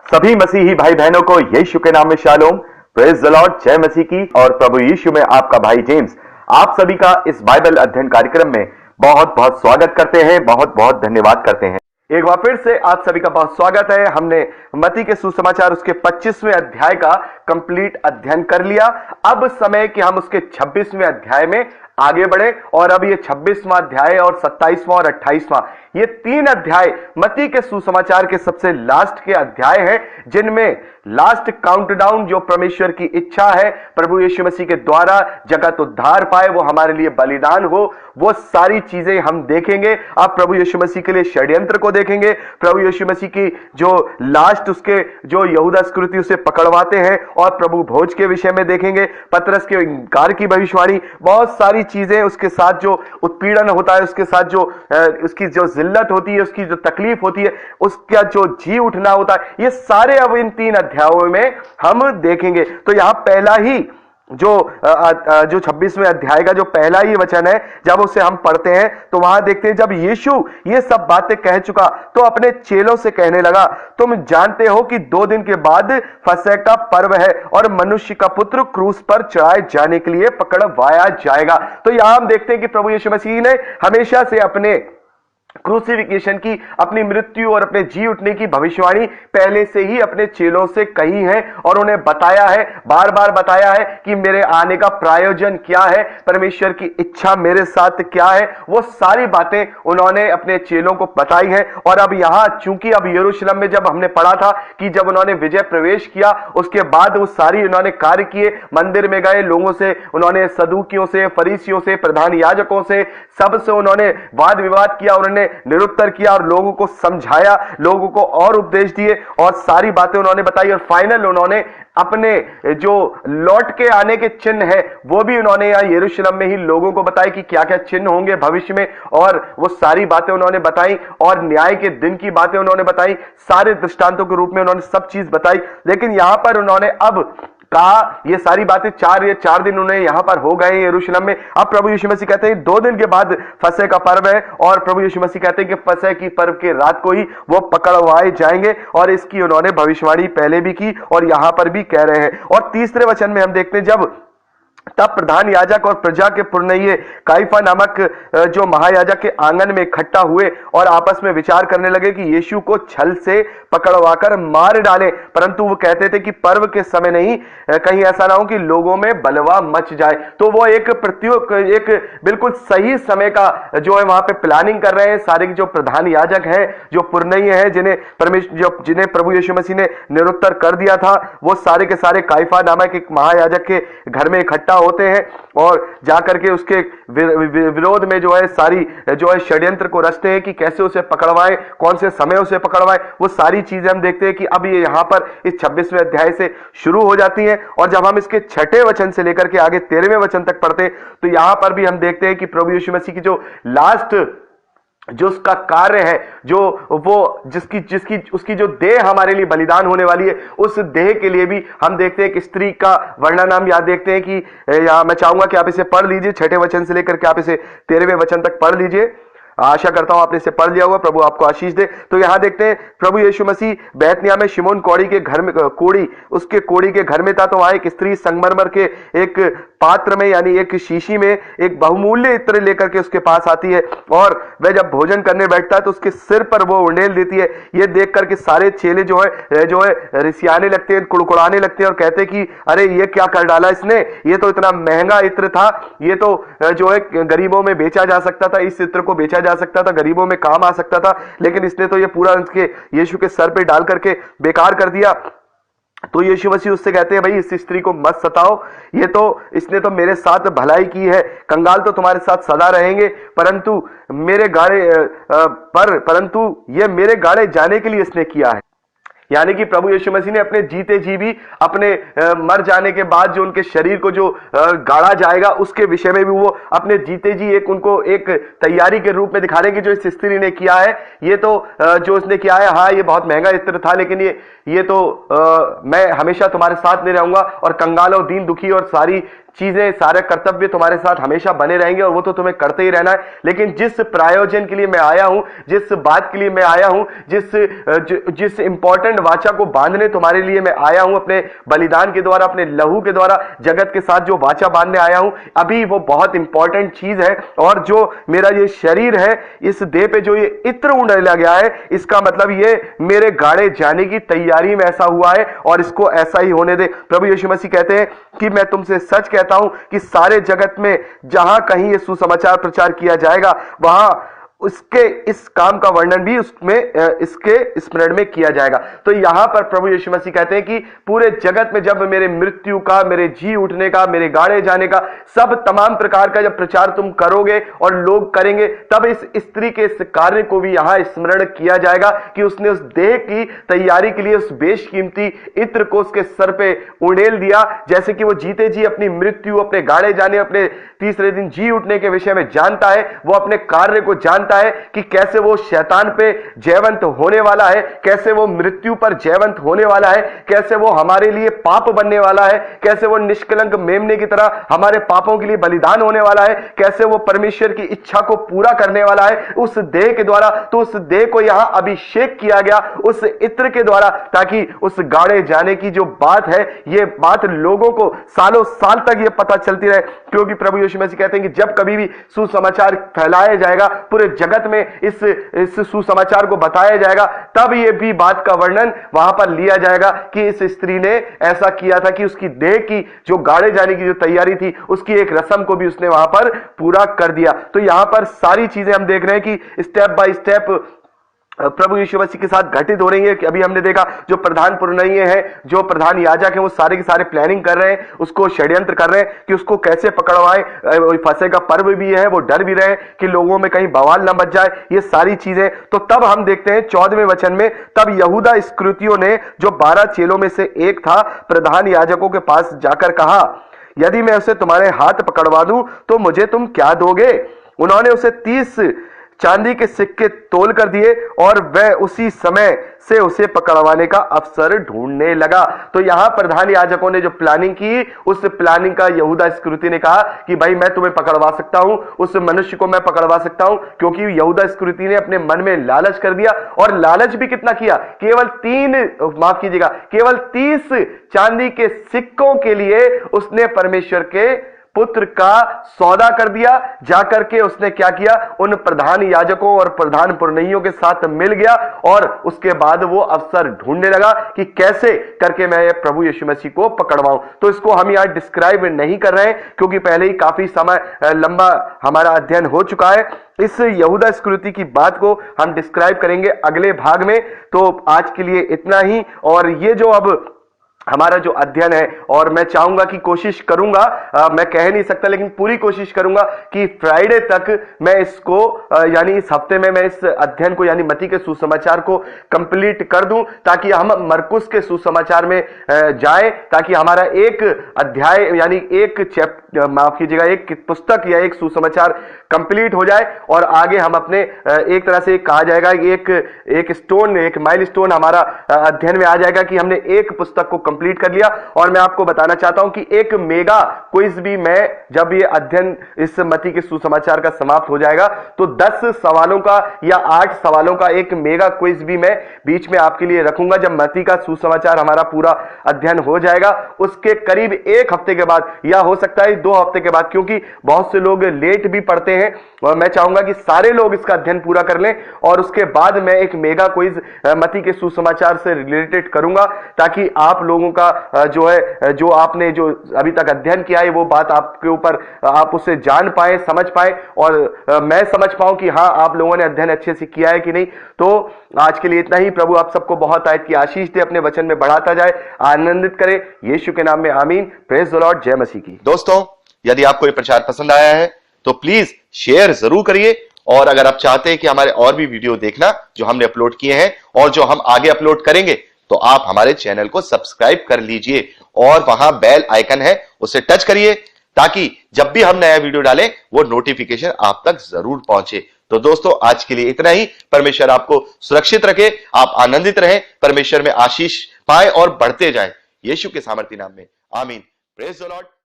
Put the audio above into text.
सभी मसीही भाई बहनों को यीशु के नाम में शालोम, प्रेज द लॉर्ड, जय मसीह की। और प्रभु यीशु में आपका भाई जेम्स आप सभी का इस बाइबल अध्ययन कार्यक्रम में बहुत बहुत स्वागत करते हैं, बहुत बहुत धन्यवाद करते हैं। एक बार फिर से आप सभी का बहुत स्वागत है। हमने मत्ती के सुसमाचार उसके 25वें अध्याय का कंप्लीट अध्ययन कर लिया। अब समय कि हम उसके 26वें अध्याय में आगे बढ़े और अब ये 26वां अध्याय और 27वां और 28वां ये 3 अध्याय मत्ती के सुसमाचार के सबसे लास्ट के अध्याय हैं, जिनमें लास्ट काउंटडाउन जो परमेश्वर की इच्छा है प्रभु यीशु मसीह के द्वारा जगत उद्धार पाए, वो हमारे लिए बलिदान हो, वो सारी चीजें हम देखेंगे। आप प्रभु यीशु मसीह के लिए षड्यंत्र को देखेंगे, प्रभु यीशु मसीह की जो लास्ट उसके जो यहूदा इस्करियोती उसे पकड़वाते हैं, और प्रभु भोज के विषय में देखेंगे, पतरस के इनकार की भविष्यवाणी, बहुत सारी चीजें, उसके साथ जो उत्पीड़न होता है, उसके साथ जो उसकी जो जिल्लत होती है, उसकी जो तकलीफ होती है, उसका जो जी उठना होता है, ये सारे अब इन 3 अध्यायों में हम देखेंगे। तो यहां पहला ही जो 26वें अध्याय का जो पहला ही वचन है, जब उसे हम पढ़ते हैं तो वहां देखते हैं, जब यीशु ये सब बातें कह चुका तो अपने चेलों से कहने लगा, तुम जानते हो कि 2 दिन के बाद फसह का पर्व है और मनुष्य का पुत्र क्रूस पर चढ़ाए जाने के लिए पकड़वाया जाएगा। तो यहां हम देखते हैं कि प्रभु यीशु मसीह ने हमेशा से अपने क्रूसिफिकेशन की, अपनी मृत्यु और अपने जी उठने की भविष्यवाणी पहले से ही अपने चेलों से कही है और उन्हें बताया है, बार बार बताया है कि मेरे आने का प्रायोजन क्या है, परमेश्वर की इच्छा मेरे साथ क्या है। वो सारी बातें उन्होंने अपने चेलों को बताई है। और अब यहां चूंकि अब यरूशलेम में जब हमने पढ़ा था कि जब उन्होंने विजय प्रवेश किया, उसके बाद वो सारी उन्होंने कार्य किए, मंदिर में गए, लोगों से उन्होंने, सदूकियों से, फरीसियों से, प्रधान याजकों से, सबसे उन्होंने वाद विवाद किया, उन्होंने निरुत्तर किया और लोगों को समझाया, लोगों को और उपदेश दिए और सारी बातें उन्होंने बताई। और फाइनल उन्होंने अपने जो लौट के आने के चिन्ह है वो भी उन्होंने यहां यरूशलेम में ही लोगों को बताया कि क्या क्या चिन्ह होंगे भविष्य में, और वो सारी बातें उन्होंने बताई और न्याय के दिन की बातें उन्होंने बताई, सारे दृष्टांतों के रूप में उन्होंने सब चीज बताई। लेकिन यहां पर उन्होंने अब कहा, ये सारी बातें 4 दिन उन्हें यहां पर हो गए यरूशलेम में। अब प्रभु यीशु मसीह कहते हैं 2 दिन के बाद फसह का पर्व है, और प्रभु यीशु मसीह कहते हैं कि फसह की पर्व के रात को ही वो पकड़वाए जाएंगे, और इसकी उन्होंने भविष्यवाणी पहले भी की और यहां पर भी कह रहे हैं। और तीसरे वचन में हम देखते हैं, जब तब प्रधान याजक और प्रजा के पुरनिये काइफा नामक जो महायाजक के आंगन में इकट्ठा हुए और आपस में विचार करने लगे कि यीशु को छल से पकड़वाकर मार डालें, परंतु वो कहते थे कि पर्व के समय नहीं, कहीं ऐसा ना हो कि लोगों में बलवा मच जाए। तो वो एक बिल्कुल सही समय का जो है वहां पे प्लानिंग कर रहे हैं सारे जो प्रधान याजक हैं, जो पुरनिये हैं, जिन्हें प्रभु यीशु मसीह ने निरुत्तर कर दिया था, वो सारे के सारे काइफा नामक एक महायाजक के घर में इकट्ठा होते हैं और जाकर के उसके विरोध में जो है सारी जो है षड्यंत्र को रचते हैं कि कैसे उसे पकड़वाएं, कौन से समय उसे पकड़वाएं। वो सारी चीजें हम देखते हैं कि अब ये यहां पर इस 26वें अध्याय से शुरू हो जाती हैं। और जब हम इसके 6ठे वचन से लेकर के आगे 13वें वचन तक पढ़ते हैं तो यहां पर भी हम देखते हैं कि प्रभु यीशु मसीह की जो लास्ट जो उसका कार्य है, जो वो जिसकी उसकी जो देह हमारे लिए बलिदान होने वाली है, उस देह के लिए भी हम देखते हैं कि स्त्री का वर्णन हम याद देखते हैं कि यहां मैं चाहूंगा कि आप इसे पढ़ लीजिए, 6ठे वचन से लेकर के आप इसे 13वें वचन तक पढ़ लीजिए। आशा करता हूं आपने इसे पढ़ लिया होगा, प्रभु आपको आशीष दे। तो यहां देखते हैं प्रभु यीशु मसीह बैतनिय्याह में शिमोन कोढ़ी के घर में, उसके कोढ़ी के घर में था, तो वहां एक स्त्री संगमरमर के एक पात्र में, यानी एक शीशी में एक बहुमूल्य इत्र लेकर के उसके पास आती है, और वह जब भोजन करने बैठता है तो उसके सिर पर वो उंडेल देती है। ये देख करके सारे चेले जो है रिसियाने लगते हैं, कुड़कुड़ाने लगते हैं और कहते हैं कि अरे ये क्या कर डाला इसने, ये तो इतना महंगा इत्र था, ये तो जो है गरीबों में बेचा जा सकता था, इस इत्र को बेचा जा सकता था, गरीबों में काम आ सकता था, लेकिन इसने तो ये पूरा उसके यीशु के सर पे डाल करके बेकार कर दिया। तो यीशु मसीह उससे कहते हैं, भाई इस स्त्री को मत सताओ, इसने तो मेरे साथ भलाई की है, कंगाल तो तुम्हारे साथ सदा रहेंगे, परंतु ये मेरे गाड़े जाने के लिए इसने किया है। यानी कि प्रभु यीशु मसीह ने अपने जीते जी भी, अपने मर जाने के बाद जो उनके शरीर को जो गाड़ा जाएगा उसके विषय में भी वो अपने जीते जी उनको एक तैयारी के रूप में दिखा रहे हैं कि जो इस स्त्री ने किया है, ये तो जो उसने किया है, हाँ ये बहुत महंगा इत्र था, लेकिन ये तो मैं हमेशा तुम्हारे साथ नहीं रहूंगा, और कंगाल और दीन दुखी और सारी चीजें, सारे कर्तव्य तुम्हारे साथ हमेशा बने रहेंगे, और वो तो तुम्हें करते ही रहना है। लेकिन जिस प्रायोजन के लिए मैं आया हूं, जिस बात के लिए मैं आया हूं, जिस इंपॉर्टेंट अखंड वाचा को बांधने तुम्हारे लिए मैं आया हूं, अपने बलिदान के द्वारा, अपने लहू के द्वारा जगत के साथ जो वाचा बांधने आया हूं। अभी वो बहुत इंपॉर्टेंट चीज है। और जो मेरा ये शरीर है, इस देह पे जो ये इत्र उड़ेला गया है, इसका मतलब ये मेरे गाड़े जाने की तैयारी में ऐसा हुआ है और इसको ऐसा ही होने दे। प्रभु यीशु मसीह कहते हैं कि मैं तुमसे सच कहता हूं कि सारे जगत में जहां कहीं ये सुसमाचार प्रचार किया जाएगा, वहां उसके इस काम का वर्णन भी उसमें इसके स्मरण में किया जाएगा। तो यहां पर प्रभु यीशु मसीह कहते हैं कि पूरे जगत में जब मेरे मृत्यु का, मेरे जी उठने का, मेरे गाड़े जाने का, सब तमाम प्रकार का जब प्रचार तुम करोगे और लोग करेंगे, तब इस स्त्री के इस कार्य को भी यहां स्मरण किया जाएगा कि उसने उस देह की तैयारी के लिए उस बेशकीमती इत्र को उसके सर पे उड़ेल दिया। जैसे कि वो जीते जी अपनी मृत्यु, अपने गाड़े जाने, अपने तीसरे दिन जी उठने के विषय में जानता है, वो अपने कार्य को जानता है कि कैसे वो शैतान पे जयवंत होने वाला है, कैसे वो मृत्यु पर जयवंत होने वाला है, कैसे वो हमारे लिए पाप बनने वाला है, कैसे वो निष्कलंक मेमने की तरह हमारे पापों के लिए बलिदान होने वाला है, कैसे वो परमेश्वर की इच्छा को पूरा करने वाला है उस देह के द्वारा। तो उस देह को यहां अभिषेक किया गया उस इत्र के द्वारा, ताकि उस गाड़े जाने की जो बात है, ये बात लोगों को सालों साल तक ये पता चलती रहे। क्योंकि प्रभु यीशु मसीह कहते हैं कि जब कभी भी सुसमाचार फैलाया जाएगा, पूरे जगत में इस सुसमाचार को बताया जाएगा, तब ये भी बात का वर्णन वहां पर लिया जाएगा कि इस स्त्री ने ऐसा किया था कि उसकी देह की जो गाड़े जाने की जो तैयारी थी, उसकी एक रस्म को भी उसने वहां पर पूरा कर दिया। तो यहां पर सारी चीजें हम देख रहे हैं कि स्टेप बाय स्टेप प्रभु यीशु मसीह के साथ घटित हो रही है। कि अभी हमने देखा जो प्रधान पुरनिये हैं, जो प्रधान याजक हैं, वो सारे के सारे प्लानिंग कर रहे हैं, उसको षड्यंत्र कर रहे हैं कि उसको कैसे पकड़वाएं। फसह का पर्व भी है, वो डर भी रहे हैं कि लोगों में कहीं बवाल ना मच जाए, ये सारी चीजें। तो तब हम देखते हैं 14वें वचन में, तब यहूदा इस्करियोती ने, जो 12 चेलों में से एक था, प्रधान याजकों के पास जाकर कहा, यदि मैं उसे तुम्हारे हाथ पकड़वा दूं तो मुझे तुम क्या दोगे? उन्होंने उसे 30 चांदी के सिक्के तोल कर दिए और वह उसी समय से उसे पकड़वाने का अवसर ढूंढने लगा। तो यहां प्रधान याजकों ने जो प्लानिंग की, उस प्लानिंग का यहूदा इस्करियोती ने कहा कि भाई मैं तुम्हें पकड़वा सकता हूं, उस मनुष्य को मैं पकड़वा सकता हूं। क्योंकि यहूदा इस्करियोती ने अपने मन में लालच कर दिया, और लालच भी कितना किया, केवल 30 चांदी के सिक्कों के लिए उसने परमेश्वर के पुत्र का सौदा कर दिया। जाकर के उसने क्या किया, उन प्रधान याजकों और प्रधान पुरनियों के साथ मिल गया और उसके बाद वो अवसर ढूंढने लगा कि कैसे करके मैं प्रभु यीशु मसीह को पकड़वाऊं। तो इसको हम यहां डिस्क्राइब नहीं कर रहे हैं, क्योंकि पहले ही काफी समय लंबा हमारा अध्ययन हो चुका है। इस यहूदा इस्करियोती की बात को हम डिस्क्राइब करेंगे अगले भाग में। तो आज के लिए इतना ही। और ये जो अब हमारा जो अध्ययन है, और मैं चाहूंगा कि कोशिश करूंगा, मैं कह नहीं सकता लेकिन पूरी कोशिश करूंगा कि फ्राइडे तक मैं इसको यानी इस हफ्ते में मैं इस अध्ययन को यानी मत्ती के सुसमाचार को कंप्लीट कर दूं, ताकि हम मरकुस के सुसमाचार में जाएं, ताकि हमारा एक अध्याय यानी एक चैप्टर, माफ कीजिएगा, एक पुस्तक या एक सुसमाचार कंप्लीट हो जाए और आगे हम अपने एक तरह से कहा जाएगा एक स्टोन, एक माइलस्टोन हमारा अध्ययन में आ जाएगा कि हमने एक पुस्तक को कंप्लीट कर लिया। और मैं आपको बताना चाहता हूं कि एक मेगा क्विज भी मैं, जब ये अध्ययन इस मत्ती के सुसमाचार का समाप्त हो जाएगा, तो 10 सवालों का या 8 सवालों का एक मेगा क्विज भी मैं बीच में आपके लिए रखूंगा। जब मत्ती का सुसमाचार हमारा पूरा अध्ययन हो जाएगा, उसके करीब 1 हफ्ते के बाद, या हो सकता है 2 हफ्ते के बाद, क्योंकि बहुत से लोग लेट भी पढ़ते हैं, और मैं चाहूंगा कि सारे लोग इसका अध्ययन पूरा कर लें, और उसके बाद मैं एक मेगा क्विज मत्ती के सुसमाचार से रिलेटेड करूंगा, ताकि आप लोगों का जो है, जो आपने जो अभी तक अध्ययन किया है, वो बात आपके ऊपर आप उसे जान पाए, समझ पाए, और मैं समझ पाऊं कि हाँ, आप लोगों ने अध्ययन अच्छे से किया है कि नहीं। तो आज के लिए इतना ही। प्रभु आप सबको बहुत आयत की आशीष दे, अपने वचन में बढ़ाता जाए, आनंदित करे, यीशु के नाम में आमीन। Praise the Lord. जय मसीह की। दोस्तों, यदि आपको ये प्रचार पसंद आया है तो प्लीज शेयर जरूर करिए, और अगर आप चाहते हैं कि हमारे और भी वीडियो देखना जो हमने अपलोड किए हैं और जो हम आगे अपलोड करेंगे, तो आप हमारे चैनल को सब्सक्राइब कर लीजिए, और वहां बेल आइकन है, उसे टच करिए, ताकि जब भी हम नया वीडियो डालें वो नोटिफिकेशन आप तक जरूर पहुंचे। तो दोस्तों, आज के लिए इतना ही। परमेश्वर आपको सुरक्षित रखे, आप आनंदित रहें, परमेश्वर में आशीष पाए और बढ़ते जाएं, यीशु के सामर्थी नाम में आमीन। Praise the Lord.